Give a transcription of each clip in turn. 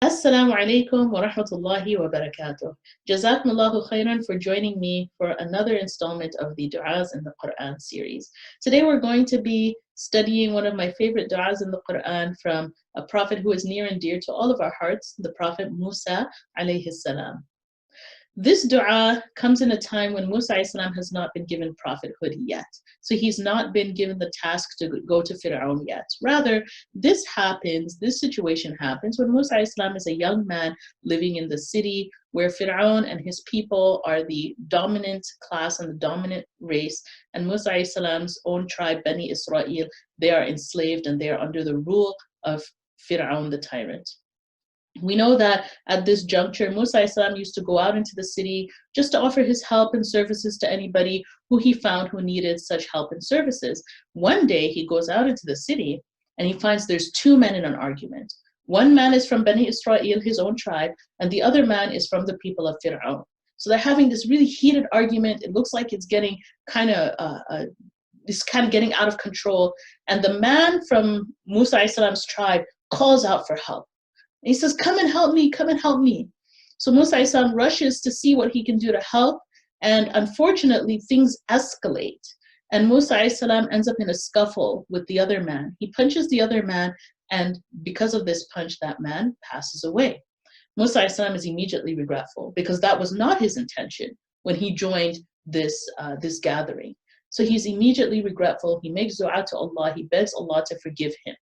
Assalamu alaikum wa rahmatullahi wa barakatuh. Jazakumullahu khairan for joining me for another installment of the Du'as in the Qur'an series. Today we're going to be studying one of my favorite du'as in the Qur'an from a prophet who is near and dear to all of our hearts, the Prophet Musa alayhi salam. This dua comes in a time when Musa has not been given prophethood yet. So he's not been given the task to go to Fir'aun yet. Rather, this situation happens when Musa is a young man living in the city where Fir'aun and his people are the dominant class and the dominant race. And Musa's own tribe, Bani Israel, they are enslaved and they are under the rule of Fir'aun the tyrant. We know that at this juncture, Musa used to go out into the city just to offer his help and services to anybody who he found who needed such help and services. One day he goes out into the city and he finds there's two men in an argument. One man is from Bani Israel, his own tribe, and the other man is from the people of Fir'aun. So they're having this really heated argument. It looks like it's getting kind of getting out of control. And the man from Musa's tribe calls out for help. He says, come and help me, come and help me. So Musa rushes to see what he can do to help. And unfortunately, things escalate. And Musa ends up in a scuffle with the other man. He punches the other man. And because of this punch, that man passes away. Musa is immediately regretful because that was not his intention when he joined this gathering. So he's immediately regretful. He makes dua to Allah. He begs Allah to forgive him.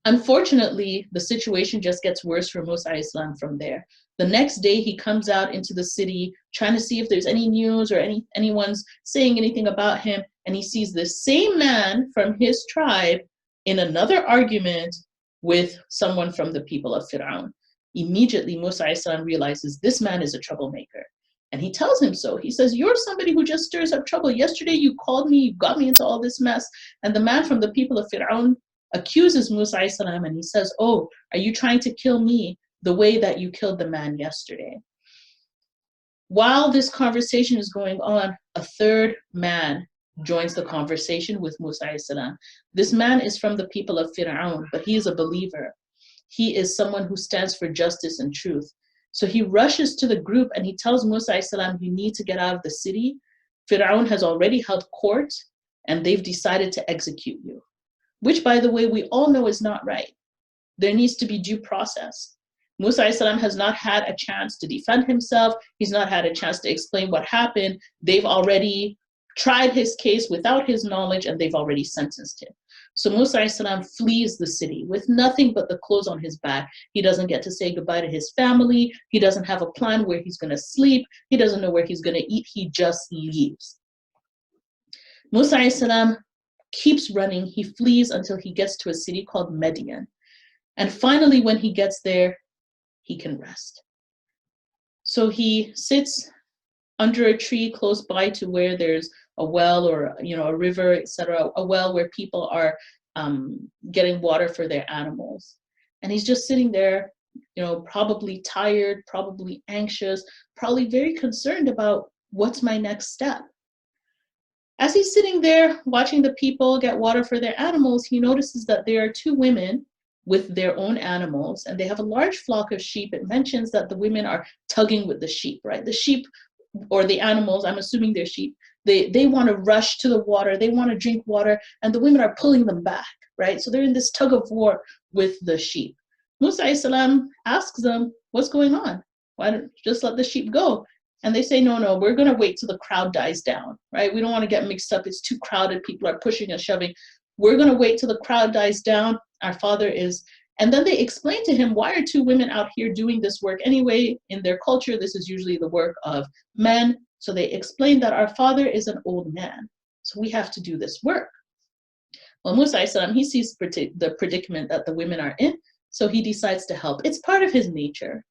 Unfortunately, the situation just gets worse for Musa from there. The next day, he comes out into the city trying to see if there's any news or anyone's saying anything about him, and he sees the same man from his tribe in another argument with someone from the people of Fir'aun. Immediately, Musa realizes this man is a troublemaker. And he tells him so. He says, you're somebody who just stirs up trouble. Yesterday, you called me, you got me into all this mess. And the man from the people of Fir'aun accuses Musa and he says, oh, are you trying to kill me the way that you killed the man yesterday? While this conversation is going on, a third man joins the conversation with Musa. This man is from the people of Fir'aun, but he is a believer. He is someone who stands for justice and truth. So he rushes to the group and he tells Musa, you need to get out of the city. Fir'aun has already held court and they've decided to execute you. Which, by the way, we all know is not right. There needs to be due process. Musa has not had a chance to defend himself. He's not had a chance to explain what happened. They've already tried his case without his knowledge and they've already sentenced him. So Musa flees the city with nothing but the clothes on his back. He doesn't get to say goodbye to his family. He doesn't have a plan where he's going to sleep. He doesn't know where he's going to eat. He just leaves. Musa keeps running. He flees until he gets to a city called Median. And finally, when he gets there, he can rest. So he sits under a tree close by to where there's a well or a river, etc., a well where people are getting water for their animals. And he's just sitting there, probably tired, probably anxious, probably very concerned about what's my next step. As he's sitting there watching the people get water for their animals, he notices that there are two women with their own animals, and they have a large flock of sheep. It mentions that the women are tugging with the sheep, right? The sheep or the animals, I'm assuming they're sheep, they want to rush to the water, they want to drink water, and the women are pulling them back, right? So they're in this tug of war with the sheep. Musa asks them, what's going on? Why don't you just let the sheep go? And they say, no, we're going to wait till the crowd dies down, right? We don't want to get mixed up. It's too crowded. People are pushing and shoving. We're going to wait till the crowd dies down. Our father is. And then they explain to him, why are two women out here doing this work anyway? In their culture, this is usually the work of men. So they explain that our father is an old man. So we have to do this work. Well, Musa, he sees the predicament that the women are in. So he decides to help. It's part of his nature.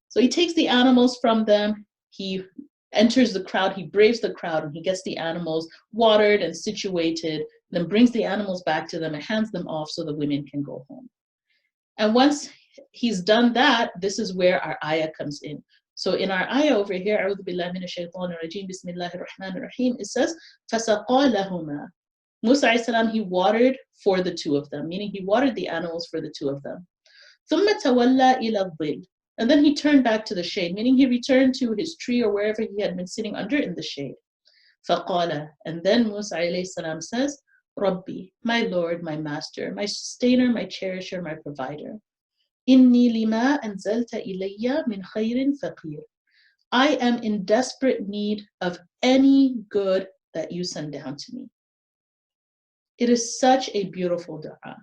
So he takes the animals from them, he enters the crowd, he braves the crowd, and he gets the animals watered and situated, then brings the animals back to them and hands them off so the women can go home. And once he's done that, this is where our ayah comes in. So in our ayah over here, أعوذ بالله من الشيطان الرجيم بسم الله الرحمن الرحيم, it says, فَسَقَى لَهُمَا. Musa he watered for the two of them, meaning he watered the animals for the two of them. ثُمَّ تَوَلَّى إِلَى الظِّلِّ. And then he turned back to the shade, meaning he returned to his tree or wherever he had been sitting under in the shade. فَقَالَ. And then Musa alayhi salam says, Rabbi, my Lord, my Master, my sustainer, my cherisher, my provider. إِنِّي لِمَا أَنزَلْتَ إِلَيَّ مِنْ خَيْرٍ فَقِيرٌ. I am in desperate need of any good that you send down to me. It is such a beautiful dua.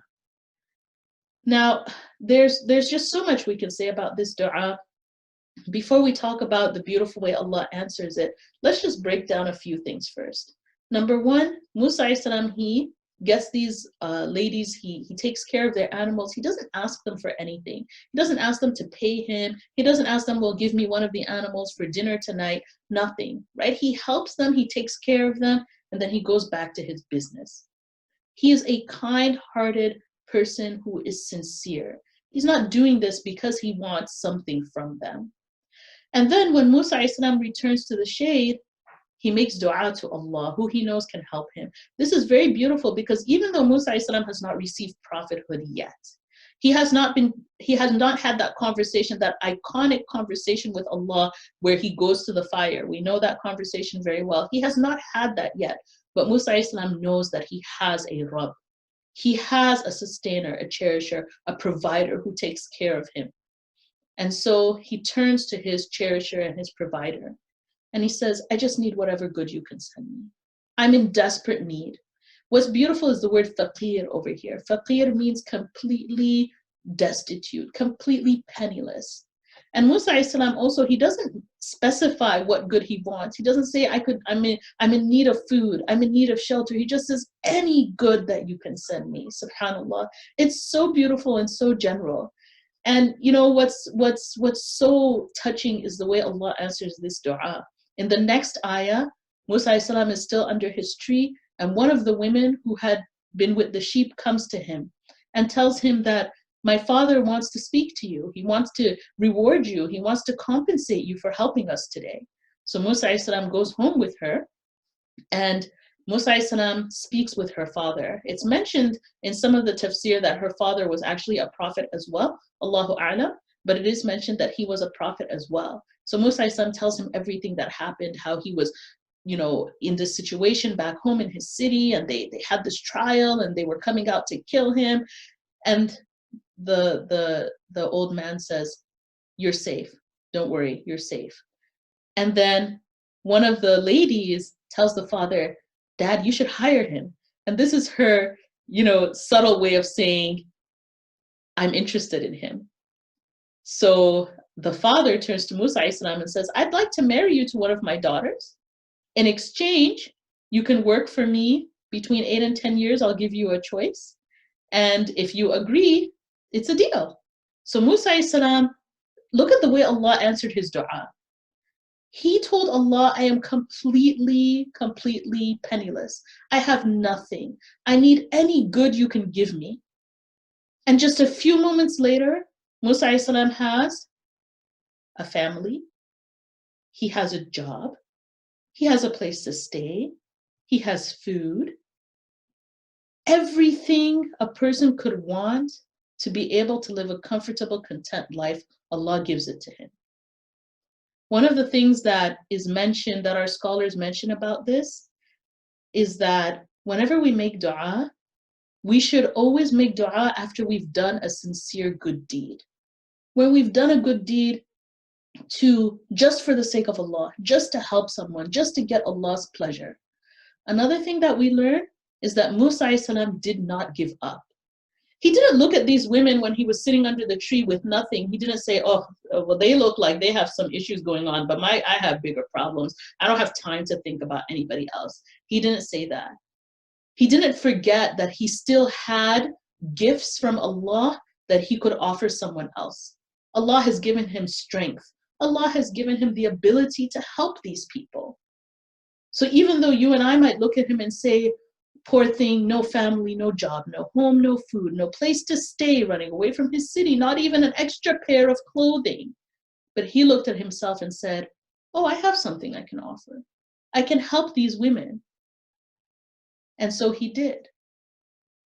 Now, there's just so much we can say about this dua. Before we talk about the beautiful way Allah answers it, let's just break down a few things first. Number one, Musa alayhi salam, he gets these ladies, he takes care of their animals. He doesn't ask them for anything. He doesn't ask them to pay him. He doesn't ask them, well, give me one of the animals for dinner tonight. Nothing, right? He helps them, he takes care of them, and then he goes back to his business. He is a kind-hearted person who is sincere. He's not doing this because he wants something from them. And then when Musa alayhi salam returns to the shade, he makes dua to Allah, who he knows can help him. This is very beautiful because even though Musa alayhi salam has not received prophethood yet, he has not had that conversation, that iconic conversation with Allah where he goes to the fire. We know that conversation very well. He has not had that yet. But Musa alayhi salam knows that he has a Rabb. He has a sustainer, a cherisher, a provider who takes care of him. And so he turns to his cherisher and his provider. And he says, I just need whatever good you can send me. I'm in desperate need. What's beautiful is the word faqir over here. Faqir means completely destitute, completely penniless. And Musa alayhi salam also, he doesn't specify what good he wants. He doesn't say, I'm in need of food, I'm in need of shelter. He just says, any good that you can send me. Subhanallah. It's so beautiful and so general. And you know what's so touching is the way Allah answers this dua. In the next ayah, Musa alayhi salam is still under his tree, and one of the women who had been with the sheep comes to him and tells him that my father wants to speak to you. He wants to reward you. He wants to compensate you for helping us today. So Musa alayhi salam goes home with her, and Musa alayhi salam speaks with her father. It's mentioned in some of the tafsir that her father was actually a prophet as well, Allahu A'lam, but it is mentioned that he was a prophet as well. So Musa alayhi salam tells him everything that happened, how he was, in this situation back home in his city, and they had this trial and they were coming out to kill him. And the old man says, you're safe. Don't worry, you're safe. And then one of the ladies tells the father, Dad, you should hire him. And this is her, subtle way of saying, I'm interested in him. So the father turns to Musa alayhi salam and says, I'd like to marry you to one of my daughters. In exchange, you can work for me between 8 and 10 years. I'll give you a choice. And if you agree, it's a deal. So Musa alayhi salam, look at the way Allah answered his dua. He told Allah, I am completely penniless. I have nothing. I need any good you can give me. And just a few moments later, Musa alayhi salam has a family. He has a job. He has a place to stay. He has food. Everything a person could want to be able to live a comfortable, content life, Allah gives it to him. One of the things that is mentioned, that our scholars mention about this, is that whenever we make dua, we should always make dua after we've done a sincere good deed. When we've done a good deed just for the sake of Allah, just to help someone, just to get Allah's pleasure. Another thing that we learn is that Musa alayhi salam did not give up. He didn't look at these women when he was sitting under the tree with nothing. He didn't say, oh, well, they look like they have some issues going on, but I have bigger problems. I don't have time to think about anybody else. He didn't say that. He didn't forget that he still had gifts from Allah that he could offer someone else. Allah has given him strength. Allah has given him the ability to help these people. So even though you and I might look at him and say, poor thing, no family, no job, no home, no food, no place to stay, running away from his city, not even an extra pair of clothing. But he looked at himself and said, oh, I have something I can offer. I can help these women. And so he did.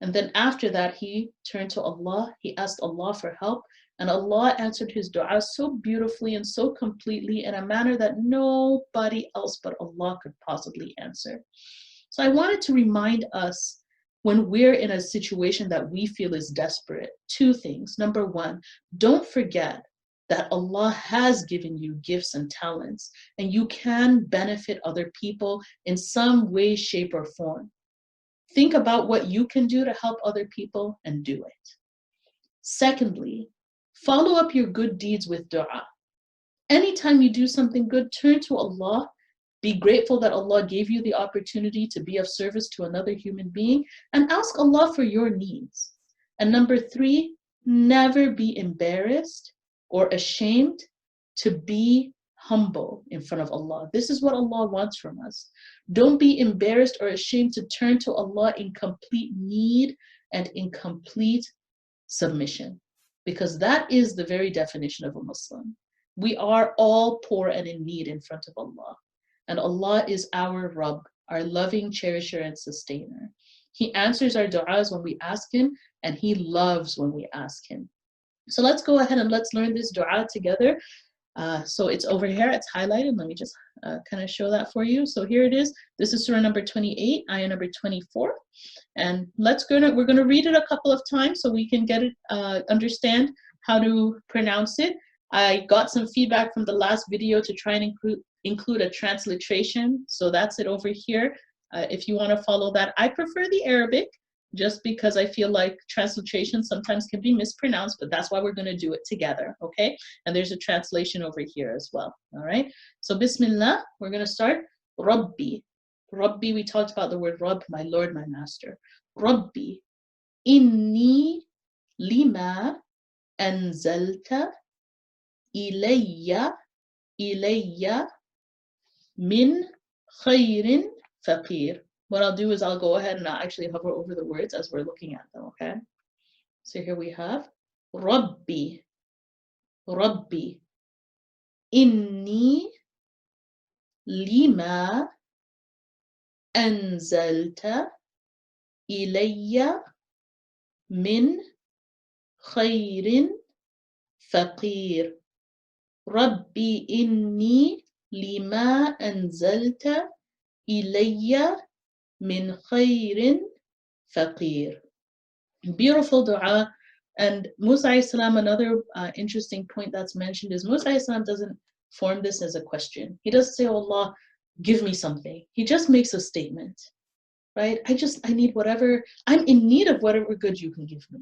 And then after that, he turned to Allah. He asked Allah for help. And Allah answered his dua so beautifully and so completely in a manner that nobody else but Allah could possibly answer. So I wanted to remind us when we're in a situation that we feel is desperate, two things. Number one, don't forget that Allah has given you gifts and talents, and you can benefit other people in some way, shape, or form. Think about what you can do to help other people and do it. Secondly, follow up your good deeds with dua. Anytime you do something good, turn to Allah. Be grateful that Allah gave you the opportunity to be of service to another human being, and ask Allah for your needs. And number three, never be embarrassed or ashamed to be humble in front of Allah. This is what Allah wants from us. Don't be embarrassed or ashamed to turn to Allah in complete need and in complete submission, because that is the very definition of a Muslim. We are all poor and in need in front of Allah. And Allah is our Rabb, our loving cherisher and sustainer. He answers our du'as when we ask Him, and He loves when we ask Him. So let's go ahead and let's learn this du'a together. So it's over here, it's highlighted. Let me just kind of show that for you. So here it is. This is surah number 28, ayah number 24. And we're going to read it a couple of times so we can get it, understand how to pronounce it. I got some feedback from the last video to try and include a transliteration. So that's it over here. If you want to follow that, I prefer the Arabic, just because I feel like translation sometimes can be mispronounced, but that's why we're going to do it together, okay? And there's a translation over here as well, all right? So Bismillah, we're going to start. Rabbi. Rabbi, we talked about the word Rabb, my Lord, my Master. Rabbi, inni lima anzalta ilayya min khayrin faqir. What I'll do is I'll go ahead and I'll actually hover over the words as we're looking at them, okay? So here we have Rabbi, Rabbi, inni lima anzalta ilayya min khayrin faqir. Rabbi inni lima anzalta ilayya min khayrin faqir. Beautiful dua. And Musa alayhi salam, another interesting point that's mentioned is Musa alayhi salam doesn't form this as a question. He doesn't say, oh Allah, give me something. He just makes a statement, right? I need whatever, I'm in need of whatever good you can give me.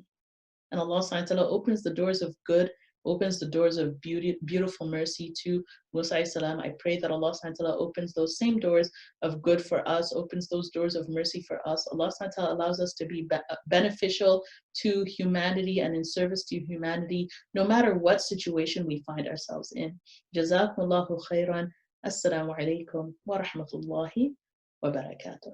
And Allah subhanahu wa ta'ala opens the doors of good, opens the doors of beautiful mercy to Musa alayhi salam. I pray that Allah subhanahu wa ta'ala opens those same doors of good for us, opens those doors of mercy for us. Allah subhanahu wa ta'ala allows us to be beneficial to humanity and in service to humanity, no matter what situation we find ourselves in. Jazakumullahu khairan. Assalamu alaikum wa rahmatullahi wa barakatuh.